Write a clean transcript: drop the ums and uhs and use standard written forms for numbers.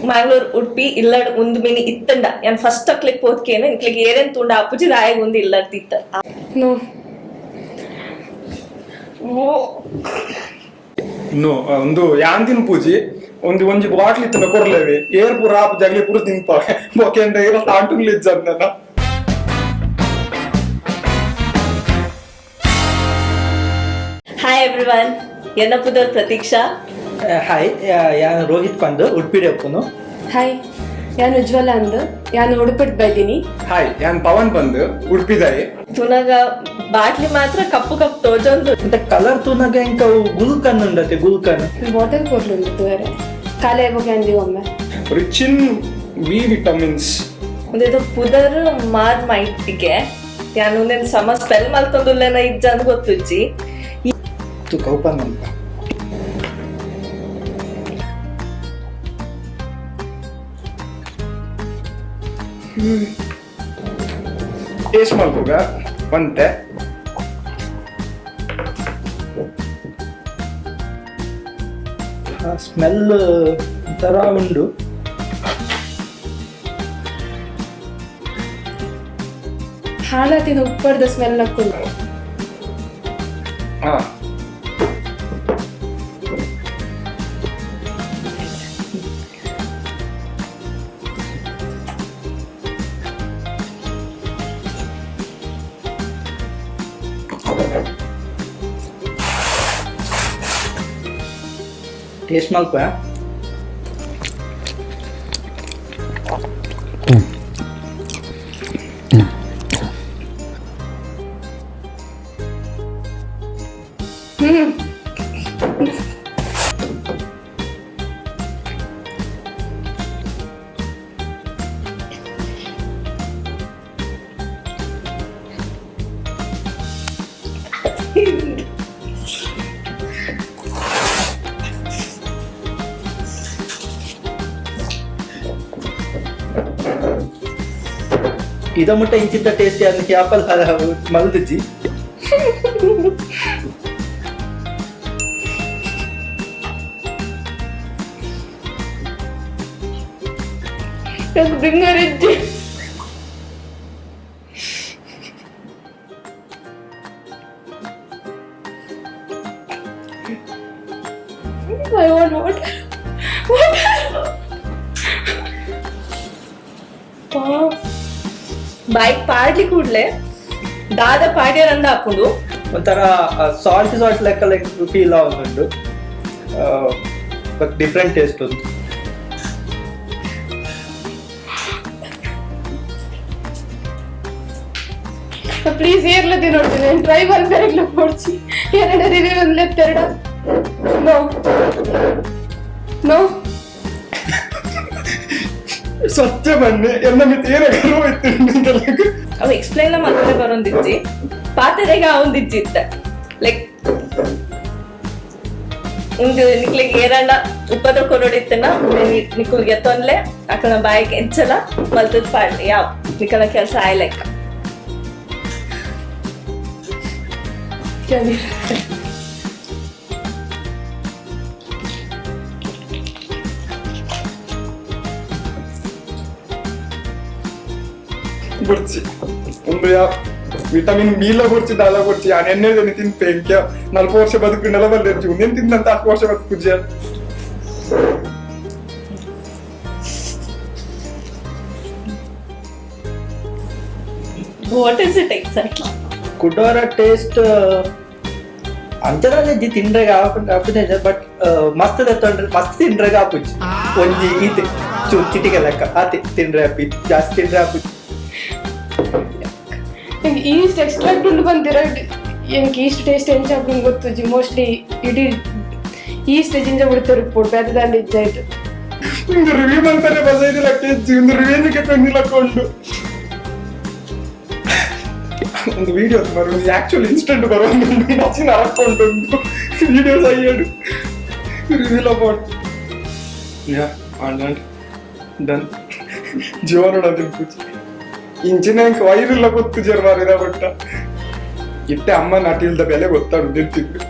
ಮಂಗಳೂರು ಉಡುಪಿ ಇಲ್ಲಡ್ ಒಂದು ಮಿನಿ ಇತ್ತಂಡ ಯಾನ್ ಫಸ್ಟ್ ಅಕ್ಲಿಕ್ ಪೋತ್ಕೇನು ಇಕ್ಲಿಕ್ ಏರೇನ್ ತುಂಡ ಅಪ್ಪುಜಿ ರಾಯಗ್ ಒಂದು ಇಲ್ಲಡ್ತಿತ್ತ ನೋ ಇನ್ನು ಒಂದು ಯಾಂದಿನ ಪೂಜಿ ಒಂದು ಒಂಜಿ ಬಾಟ್ಲ್ ಇತ್ತನ ಕೊರ್ಲೇವಿ ಏರ್ ಪೂರ ಆಪು ಜಗ್ಲಿ ಪೂರ ತಿನ್ಪ ಬೊಕೆಂಡ ಏರ ತಾಟುಗ್ಲಿಜ್ಜಂದನ. ಹಾಯ್ ಎವ್ರಿವನ್, ಎನ್ನ ಪುದರ್ ಪ್ರತೀಕ್ಷಾ. ಹಾಯ್, ಯಾನು ರೋಹಿತ್ ಪಂದ್ ಉಡುಪಿಡೆ ಒಪ್ಪುನು. ಹಾಯ್, ಯಾನು ಉಜ್ವಲ ಅಂದ್ ಯಾನು ಉಡುಪಿಡ್ ಬೈದಿನಿ. ಹಾಯ್, ಯಾನ್ ಪವನ್ ಬಂದ್ ಉಡುಪಿದಾಯಿ. ತುನಗ ಬಾಟ್ಲಿ ಮಾತ್ರ ಕಪ್ಪು ಕಪ್ಪು ತೋಜೊಂದು ಅಂತ ಕಲರ್ ತುನಗ ಎಂಕ ಗುಲ್ಕನ್ ಉಂಡತೆ ಗುಲ್ಕನ್ ವಾಟರ್ ಕೊರ್ಲುಂಡು ತೂರೆ ಕಾಲೇ ಹೋಗಿ ಒಮ್ಮೆ ರಿಚ್ ಇನ್ ಬಿ ವಿಟಮಿನ್ಸ್. ಒಂದೇದು ಪುದರ್ ಮಾರ್ ಮೈಟಿಗೆ ಯಾನು ಒಂದೇನು ಸಮ ಸ್ಪೆಲ್ ಮಲ್ತೊಂದುಲ್ಲೇನ ಇಜ್ಜ ಅಂದ್ ಗೊತ್ತುಜ್ಜಿ ತು ಕೌಪನ್ ಅಂತ. ಟೇಸ್ಟ್ ಮಾಡ್ಬೋಗ ಬಂತೆ. ಸ್ಮೆಲ್ ತರ ಉಂಡು. ಹಾಳಾತಿನ ಉಪ್ಪರ್ದ ಸ್ಮೆಲ್ ಹಾಕೊಂಡು ಹಾ, ಟೇಸ್ಟ್ ಮಾಡ್ಕೊ. ಇದ ಮುಟ್ಟ ಇಂಚಿದ್ದ ಟೇಸ್ಟ್ ಅದಕ್ಕೆ ಆಪಲ್ ಮಲ್ದಿಜ್ಜಿ. ಬಿಂಗರಿಜ್ಜಿ I want water. ಬೈಕ್ ಪಾಡ್ಲಿ ಕೂಡ್ಲೆ ದಾದ ಪಾಡ್ಯರಂದ ಹಾಕೊಂಡು ಒಂಥರ ಸಾಲ್ಟ್ ಲೆಕ್ಕ ಫೀಲ್ ಆಗುಂಡು. ಬಟ್ ಡಿಫ್ರೆಂಟ್ ಟೇಸ್ಟ್ ಉಂಟು. ಪ್ಲೀಸ್ ಏರ್ಲದೆ ನೋಡ್ತೀನಿ ಟ್ರೈ ಬರ್ಬೇಕಿಲ್ಲ ಕೊಡ್ಸಿ ಎರಡು ರಿವ್ಯೂ ಒಂದ್ಲೆ ತೆರಡ ನೋ ನೋ ಸತ್ಯ ಬನ್ನಿ ಎನ್ನ ಮಿತಿ ಏನಾಗ ಅವ ಎಕ್ಸ್ಪ್ಲೈನ್ ಮಾಡ್ತಾರೆ ಬರೋಂದಿಜ್ಜಿ ಪಾತೆರೆಗ ಅವಂದಿಜ್ಜಿತ್ತ ಲೈಕ್ ಒಂದು ನಿಕ್ಲಿಗೆ ಏರಣ್ಣ ಉಪ್ಪದ ಕೊರಡಿತ್ತನ ನಿಕ್ಕುಲ್ಗೆ ತೊಂದ್ಲೆ ಅಕ್ಕನ ಬಾಯಿಗೆ ಎಂಚಲ ಮಲ್ತದ್ ಪಾಡ್ಲಿ ಯಾವ ನಿಕ್ಕನ ಕೆಲಸ ಆಯ್ಲೆಕ್ಕ ಬರ್ಚಿ ಒಂದು ವಿಟಮಿನ್ ಬಿ ಲ ಬರ್ಚಿ ದಾಲ ಬರ್ಚಿ ಆ ಎಣ್ಣೆ ತಿಂತೆ ಇಂಕ್ಯ 40 ವರ್ಷ ಬದುಕು ನೆಲವಲ್ಲಿ ಉಂದೇನು ತಿಂದಂತ 4 ವರ್ಷ ಬದುಕುಜ್ಜ. What is it exactly? ಕುಡೋರ ಟೇಸ್ಟ್ ಅಂಚರಲ್ಲಿ ತಿಂಡ್ರೆಗ ಆಪುದ ಬಟ್ ಮಸ್ತ್ ತೊಂಡ್ರೆ ಮಸ್ತ್ ತಿಂಡ್ರೆಗ ಆಪುಜಿ ಒಂಜಿ ಈತೆ ಚಿಟಿಕೆ ಲೆಕ್ಕ ಆತೆ ತಿಂಡ್ರೆ ಆಪಿ ಜಾಸ್ತಿ ತಿಂಡ್ರೆ ಆಪುಜಿ. ಈಸ್ಟ್ ಎಕ್ಸ್ಟ್ರಾಕ್ಟ್ ಉಂಡು ಬಂದಿರ ಎಂಕ್ ಈಸ್ಟ್ ಟೇಸ್ಟ್ ಎಂಚ ಹಾಕೊಂಡು ಗೊತ್ತುಜಿ ಮೋಸ್ಟ್ಲಿ ಇಡೀ ಈಸ್ಟ್ ಜಿಂಜ ಬಿಡ್ತಾರೆ ಪುಡ್ ಬೇತದಾಂಡ ಇಜ್ಜಾಯ್ತು ಒಂದು ರಿವ್ಯೂ ಮಾಡ್ತಾರೆ ಬಸೈದು ಲಕ್ಕ ಇಜ್ಜಿ ಒಂದು ರಿವ್ಯೂನಿಗೆ ಕೊಂದಿಲಕ್ಕೊಂಡು ಒಂದು ವಿಡಿಯೋ ಬರೋ ಆಕ್ಚುಲಿ ಇನ್ಸ್ಟೆಂಟ್ ಬರೋ ನಚಿನ ಹಾಕೊಂಡು ವಿಡಿಯೋಸ್ ಅಯ್ಯಾಡು ರಿವ್ಯೂಲ್ ಅಬೌಟ್ ಯಾ ಆಲ್ ಡನ್ ಜೀವನ ತಿನ್ಕೂಚಿ ಇಂಚಿನ ವೈರಿಲ್ಲ ಗೊತ್ತು ಜರ್ವಾರಿದ ಬಟ್ಟ ಇಟ್ಟೆ ಅಮ್ಮ ನಾಟಿಲ್ದ ಬೆಲೆ ಗೊತ್ತಾಡು ನಿಂತಿದ್ರು.